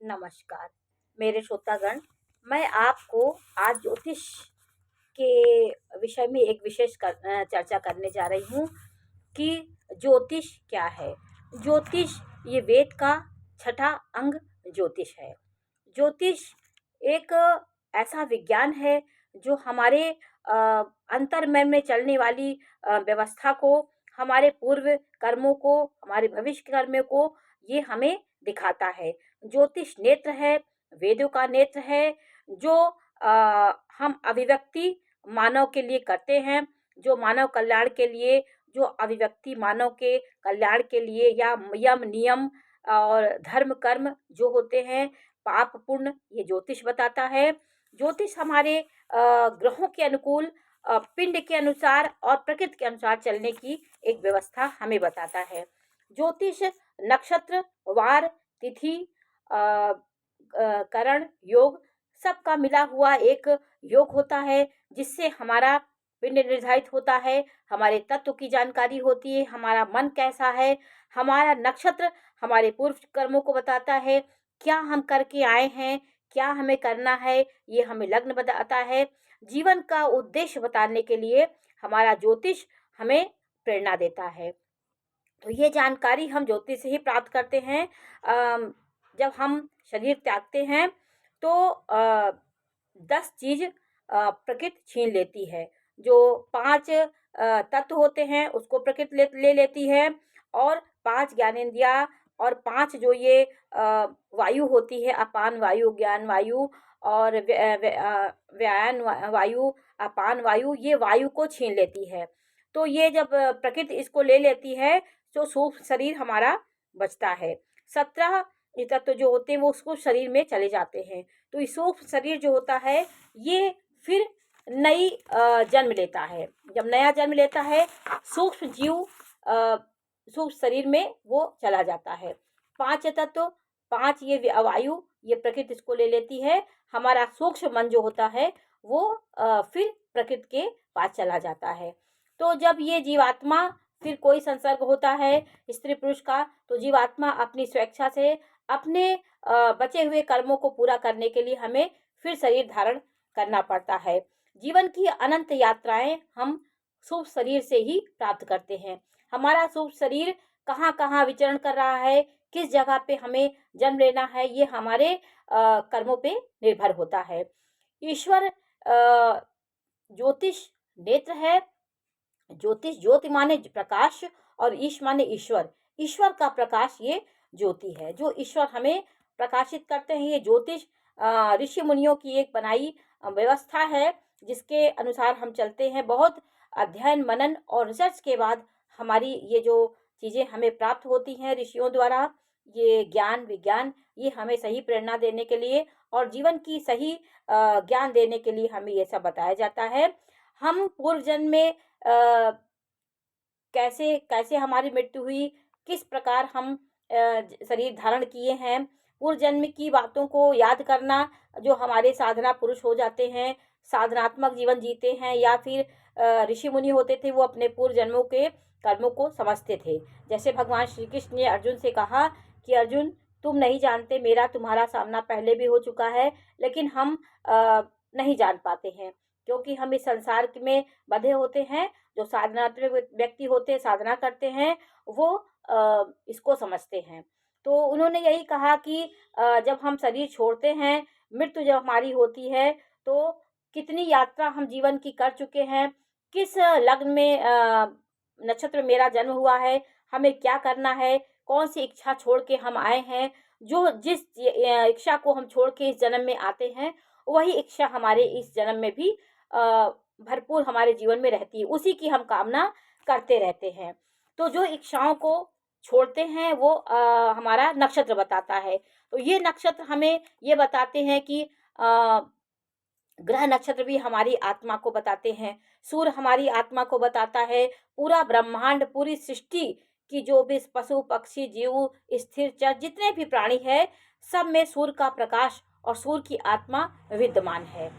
नमस्कार मेरे श्रोतागण। मैं आपको आज ज्योतिष के विषय में एक चर्चा करने जा रही हूँ कि ज्योतिष क्या है। ज्योतिष ये वेद का छठा अंग ज्योतिष है। ज्योतिष एक ऐसा विज्ञान है जो हमारे अंतर्मन में चलने वाली व्यवस्था को, हमारे पूर्व कर्मों को, हमारे भविष्य कर्मों को ये हमें दिखाता है। ज्योतिष नेत्र है, वेदों का नेत्र है, जो हम अभिव्यक्ति मानव के लिए करते हैं, जो मानव कल्याण के लिए, जो अभिव्यक्ति मानव के कल्याण के लिए, या यम नियम और धर्म कर्म जो होते हैं, पाप पुण्य, ये ज्योतिष बताता है। ज्योतिष हमारे ग्रहों के अनुकूल, पिंड के अनुसार और प्रकृति के अनुसार चलने की एक व्यवस्था हमें बताता है। ज्योतिष नक्षत्र, वार, तिथि, करण, योग सबका मिला हुआ एक योग होता है, जिससे हमारा पिंड निर्धारित होता है, हमारे तत्व की जानकारी होती है, हमारा मन कैसा है। हमारा नक्षत्र हमारे पूर्व कर्मों को बताता है, क्या हम करके आए हैं, क्या हमें करना है, ये हमें लग्न बताता है। जीवन का उद्देश्य बताने के लिए हमारा ज्योतिष हमें प्रेरणा देता है। तो ये जानकारी हम ज्योतिष से ही प्राप्त करते हैं। जब हम शरीर त्यागते हैं तो 10 चीज प्रकृति छीन लेती है। जो 5 तत्व होते हैं उसको प्रकृति ले लेती है, और 5 ज्ञानेंद्रिया और 5 जो ये वायु होती है, अपान वायु, ज्ञान वायु और व्यान वायु, अपान वायु, ये वायु को छीन लेती है। तो ये जब प्रकृति इसको ले लेती है तो सूक्ष्म शरीर हमारा बचता है। 17 तत्व जो होते हैं वो उसको शरीर में चले जाते हैं। तो ये सूक्ष्म शरीर जो होता है ये फिर नई जन्म लेता है। जब नया जन्म लेता है, सूक्ष्म जीव सूक्ष्म शरीर में वो चला जाता है। 5 तत्व, 5 ये वायु, ये प्रकृति इसको ले लेती है। हमारा सूक्ष्म मन जो होता है वो फिर प्रकृति के पास चला जाता है। तो जब ये जीवात्मा, फिर कोई संसर्ग होता है स्त्री पुरुष का, तो जीवात्मा अपनी स्वेच्छा से अपने बचे हुए कर्मों को पूरा करने के लिए हमें फिर शरीर धारण करना पड़ता है। जीवन की अनंत यात्राएं हम सूक्ष्म शरीर से ही प्राप्त करते हैं। हमारा सूक्ष्म शरीर कहाँ कहाँ विचरण कर रहा है, किस जगह पे हमें जन्म लेना है, ये हमारे कर्मों पे निर्भर होता है। ईश्वर ज्योतिष नेत्र है। ज्योतिष, ज्योति माने प्रकाश और ईश माने ईश्वर। ईश्वर का प्रकाश ये ज्योति है, जो ईश्वर हमें प्रकाशित करते हैं। ये ज्योतिष ऋषि मुनियों की एक बनाई व्यवस्था है, जिसके अनुसार हम चलते हैं। बहुत अध्ययन मनन और रिसर्च के बाद हमारी ये जो चीज़ें हमें प्राप्त होती हैं ऋषियों द्वारा, ये ज्ञान विज्ञान, ये हमें सही प्रेरणा देने के लिए और जीवन की सही ज्ञान देने के लिए हमें ये सब बताया जाता है। हम पूर्व जन्म में कैसे कैसे हमारी मृत्यु हुई, किस प्रकार हम शरीर धारण किए हैं, पूर्व जन्म की बातों को याद करना। जो हमारे साधना पुरुष हो जाते हैं, साधनात्मक जीवन जीते हैं, या फिर ऋषि मुनि होते थे, वो अपने पूर्व जन्मों के कर्मों को समझते थे। जैसे भगवान श्री कृष्ण ने अर्जुन से कहा कि अर्जुन, तुम नहीं जानते, मेरा तुम्हारा सामना पहले भी हो चुका है, लेकिन हम नहीं जान पाते हैं, क्योंकि हम इस संसार में बंधे होते हैं। जो साधनात्मक व्यक्ति होते हैं, साधना करते हैं, वो इसको समझते हैं। तो उन्होंने यही कहा कि जब हम शरीर छोड़ते हैं, मृत्यु जब हमारी होती है, तो कितनी यात्रा हम जीवन की कर चुके हैं, किस लग्न में नक्षत्र मेरा जन्म हुआ है, हमें क्या करना है, कौन सी इच्छा छोड़ के हम आए हैं। जो जिस इच्छा को हम छोड़ के इस जन्म में आते हैं, वही इच्छा हमारे इस जन्म में भी भरपूर हमारे जीवन में रहती है, उसी की हम कामना करते रहते हैं। तो जो इच्छाओं को छोड़ते हैं वो हमारा नक्षत्र बताता है। तो ये नक्षत्र हमें ये बताते हैं कि ग्रह नक्षत्र भी हमारी आत्मा को बताते हैं। सूर्य हमारी आत्मा को बताता है। पूरा ब्रह्मांड, पूरी सृष्टि की जो भी पशु पक्षी जीव स्थिर चर जितने भी प्राणी है, सब में सूर्य का प्रकाश और सूर्य की आत्मा विद्यमान है।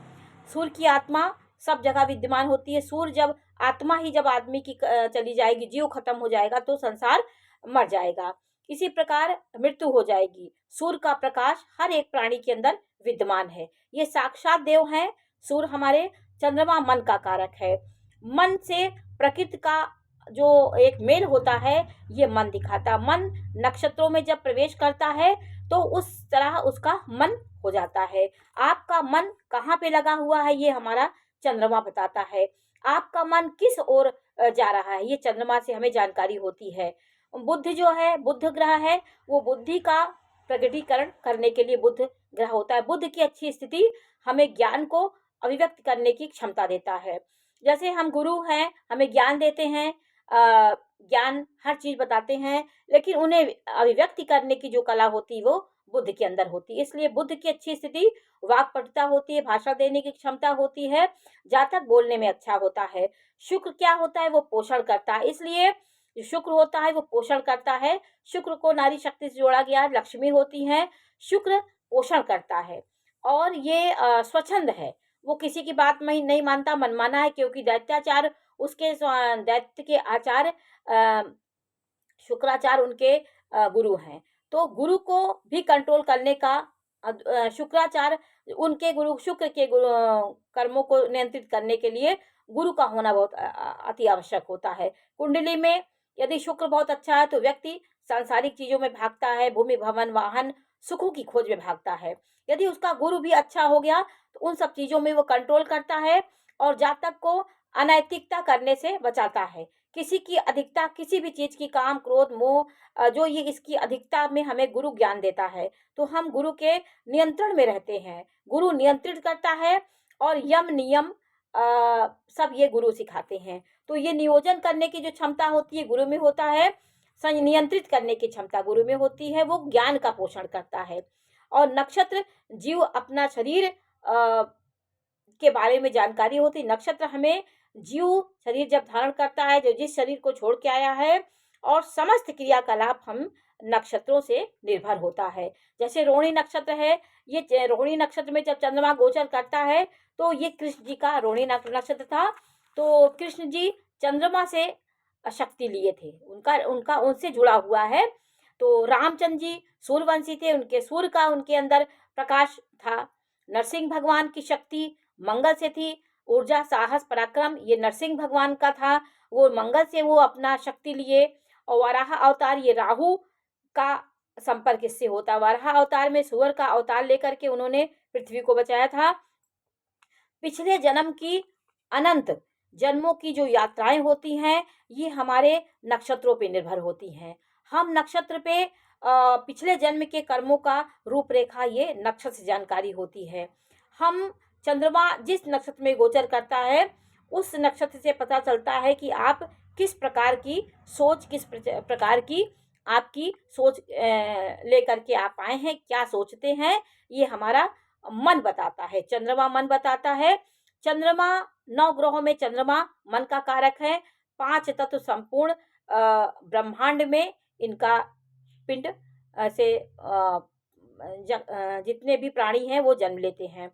सूर्य की आत्मा सब जगह विद्यमान होती है। सूर्य जब आत्मा ही जब आदमी की चली जाएगी, जीव खत्म हो जाएगा, तो संसार मर जाएगा। किसी प्रकार मृत्यु हो जाएगी। सूर्य का प्रकाश हर एक प्राणी के अंदर विद्यमान है। ये साक्षात देव हैं। सूर्य हमारे, चंद्रमा मन का कारक है। मन से प्रकृति का जो एक मेल होता है, ये मन दिखाता। मन नक्षत्रों में जब प्रवेश करता है तो उस तरह उसका मन हो जाता है। आपका मन कहाँ पे लगा हुआ है, ये हमारा चंद्रमा बताता है। आपका मन किस ओर जा रहा है, ये चंद्रमा से हमें जानकारी होती है। बुध जो है, बुध ग्रह है, वो बुद्धि का प्रकटीकरण करने के लिए बुध ग्रह होता है। बुध की अच्छी स्थिति हमें ज्ञान को अभिव्यक्त करने की क्षमता देता है। जैसे हम गुरु हैं, हमें ज्ञान देते हैं, ज्ञान हर चीज बताते हैं, लेकिन उन्हें अभिव्यक्ति करने की जो कला होती है वो बुद्ध के अंदर होती है। इसलिए बुद्ध की अच्छी स्थिति वाक्पटुता होती है, भाषा देने की क्षमता होती है, जातक बोलने में अच्छा होता है। शुक्र क्या होता है, वो पोषण करता है। इसलिए जो शुक्र होता है वो पोषण करता है। शुक्र को नारी शक्ति से जोड़ा गया, लक्ष्मी होती है। शुक्र पोषण करता है और ये स्वच्छंद है, वो किसी की बात में नहीं मानता, मनमाना है, क्योंकि दैत्याचार उसके दैत्य के आचार्य शुक्राचार्य उनके गुरु हैं। तो गुरु को भी कंट्रोल करने का शुक्राचार्य उनके गुरु, शुक्र के गुरु कर्मों को नियंत्रित करने के लिए गुरु का होना बहुत अति आवश्यक होता है। कुंडली में यदि शुक्र बहुत अच्छा है तो व्यक्ति सांसारिक चीजों में भागता है, भूमि भवन वाहन सुखों की खोज में भागता है। यदि उसका गुरु भी अच्छा हो गया तो उन सब चीजों में वो कंट्रोल करता है और जातक को अनैतिकता करने से बचाता है। किसी की अधिकता, किसी भी चीज की काम क्रोध मोह, जो ये इसकी अधिकता में हमें गुरु ज्ञान देता है, तो हम गुरु के नियंत्रण में रहते हैं। गुरु नियंत्रित करता है और यम नियम सब ये गुरु सिखाते हैं। तो ये नियोजन करने की जो क्षमता होती है गुरु में होता है, नियंत्रित करने की क्षमता गुरु में होती है, वो ज्ञान का पोषण करता है। और नक्षत्र जीव अपना शरीर के बारे में जानकारी होती। नक्षत्र हमें जीव शरीर जब धारण करता है, जो जिस शरीर को छोड़ के आया है, और समस्त क्रियाकलाप हम नक्षत्रों से निर्भर होता है। जैसे रोहिणी नक्षत्र है, ये रोहिणी नक्षत्र में जब चंद्रमा गोचर करता है तो ये कृष्ण जी का रोहिणी नक्षत्र था। तो कृष्ण जी चंद्रमा से शक्ति लिए थे, उनका उनका उनसे जुड़ा हुआ है। तो रामचंद्र जी सूर्यवंशी थे, उनके सूर्य का उनके अंदर प्रकाश था। नरसिंह भगवान की शक्ति मंगल से थी, ऊर्जा साहस पराक्रम ये नरसिंह भगवान का था, वो मंगल से वो अपना शक्ति लिए। और वराह अवतार ये राहु का संपर्क इससे होता। वराह अवतार में सुअर का अवतार लेकर के उन्होंने पृथ्वी को बचाया था। पिछले जन्म की अनंत जन्मों की जो यात्राएं होती हैं, ये हमारे नक्षत्रों पे निर्भर होती हैं। हम नक्षत्र पे पिछले जन्म के कर्मों का रूपरेखा ये नक्षत्र से जानकारी होती है। हम चंद्रमा जिस नक्षत्र में गोचर करता है उस नक्षत्र से पता चलता है कि आप किस प्रकार की सोच, किस प्रकार की आपकी सोच लेकर के आप आए हैं, क्या सोचते हैं, ये हमारा मन बताता है। चंद्रमा मन बताता है। चंद्रमा 9 ग्रहों में चंद्रमा मन का कारक है। 5 तत्व संपूर्ण ब्रह्मांड में इनका पिंड से जितने भी प्राणी हैं वो जन्म लेते हैं।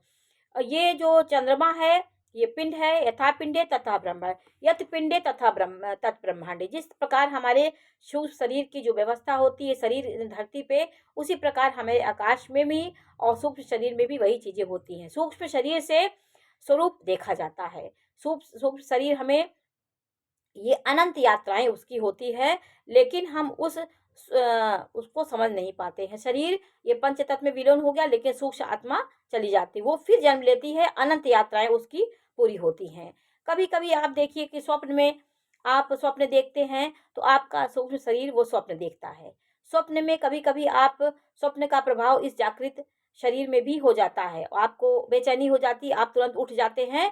ये जो चंद्रमा है ये पिंड है, यथा पिंडे तथा ब्रह्म, यत पिंडे तथा ब्रह्म तत् ब्रह्मांडे। जिस प्रकार हमारे सूक्ष्म शरीर की जो व्यवस्था होती है शरीर धरती पे, उसी प्रकार हमें आकाश में भी और सूक्ष्म शरीर में भी वही चीजें होती हैं। सूक्ष्म शरीर से स्वरूप देखा जाता है। सूक्ष्म शरीर हमें ये अनंत यात्राएं उसकी होती है, लेकिन हम उसको समझ नहीं पाते हैं। शरीर ये पंच तत्व में विलीन हो गया, लेकिन सूक्ष्म आत्मा चली जाती, वो फिर जन्म लेती है, अनंत यात्राएं उसकी पूरी होती हैं। कभी कभी आप देखिए कि स्वप्न में आप स्वप्न देखते हैं तो आपका सूक्ष्म शरीर वो स्वप्न देखता है। स्वप्न में कभी कभी आप स्वप्न का प्रभाव इस जागृत शरीर में भी हो जाता है, आपको बेचैनी हो जाती, आप तुरंत उठ जाते हैं।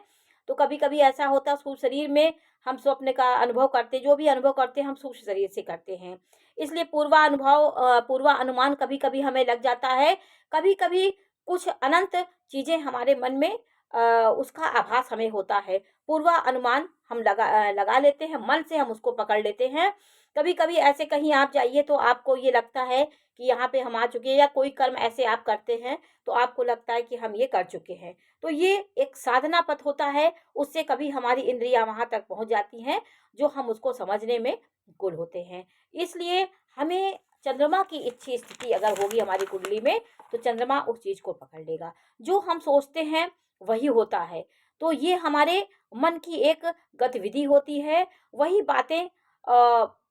तो कभी कभी ऐसा होता है सूक्ष्म शरीर में हम स्वप्न का अनुभव करते, जो भी अनुभव करते हैं हम सूक्ष्म शरीर से करते हैं। इसलिए पूर्वानुमान कभी कभी हमें लग जाता है। कभी कभी कुछ अनंत चीजें हमारे मन में उसका आभास हमें होता है। पूर्वानुमान हम लगा लेते हैं, मन से हम उसको पकड़ लेते हैं। कभी कभी ऐसे कहीं आप जाइए तो आपको ये लगता है कि यहाँ पे हम आ चुके हैं, या कोई कर्म ऐसे आप करते हैं तो आपको लगता है कि हम ये कर चुके हैं। तो ये एक साधना पथ होता है, उससे कभी हमारी इंद्रियां वहां तक पहुंच जाती हैं जो हम उसको समझने में गुल होते हैं। इसलिए हमें चंद्रमा की अच्छी स्थिति अगर होगी हमारी कुंडली में तो चंद्रमा उस चीज़ को पकड़ लेगा। जो हम सोचते हैं वही होता है। तो ये हमारे मन की एक गतिविधि होती है। वही बातें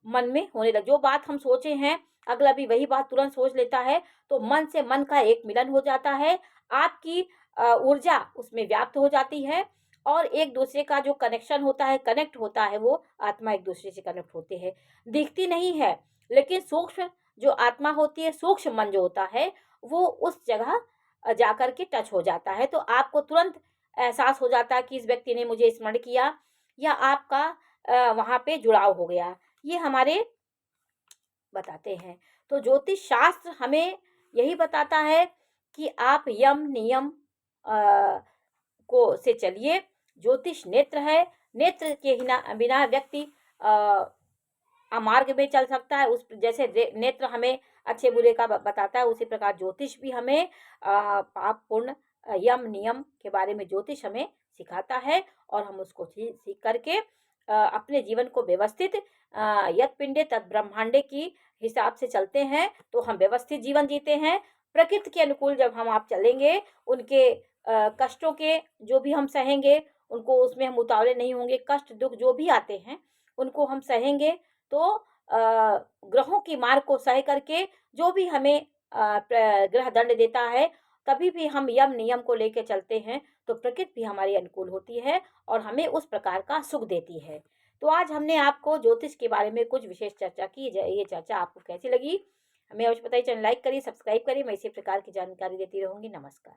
मन में होने लग जो बात हम सोचे हैं अगला भी वही बात तुरंत सोच लेता है। तो मन से मन का एक मिलन हो जाता है। आपकी ऊर्जा उसमें व्याप्त हो जाती है और एक दूसरे का जो कनेक्शन होता है, कनेक्ट होता है, वो आत्मा एक दूसरे से कनेक्ट होते हैं। दिखती नहीं है लेकिन सूक्ष्म जो आत्मा होती है, सूक्ष्म मन जो होता है, वो उस जगह जाकर के टच हो जाता है। तो आपको तुरंत एहसास हो जाता है कि इस व्यक्ति ने मुझे स्मरण किया या आपका वहाँ पे जुड़ाव हो गया। ये हमारे बताते हैं। तो ज्योतिष शास्त्र हमें यही बताता है कि आप यम नियम को से चलिए। ज्योतिष नेत्र है। नेत्र के बिना व्यक्ति अमार्ग में चल सकता है। उस जैसे नेत्र हमें अच्छे बुरे का बताता है, उसी प्रकार ज्योतिष भी हमें पाप पुण्य यम नियम के बारे में ज्योतिष हमें सिखाता है और हम उसको सीख करके अपने जीवन को व्यवस्थित यत पिंडे तत् ब्रह्मांडे की हिसाब से चलते हैं तो हम व्यवस्थित जीवन जीते हैं। प्रकृति के अनुकूल जब हम आप चलेंगे, उनके कष्टों के जो भी हम सहेंगे, उनको उसमें हम उतावले नहीं होंगे। कष्ट दुख जो भी आते हैं उनको हम सहेंगे तो ग्रहों की मार को सह करके जो भी हमें ग्रह दंड देता है, कभी भी हम यम नियम को लेकर चलते हैं तो प्रकृति भी हमारी अनुकूल होती है और हमें उस प्रकार का सुख देती है। तो आज हमने आपको ज्योतिष के बारे में कुछ विशेष चर्चा की। ये चर्चा आपको कैसी लगी हमें अवश्य बताइए। चैनल लाइक करिए, सब्सक्राइब करिए। मैं इसी प्रकार की जानकारी देती रहूंगी। नमस्कार।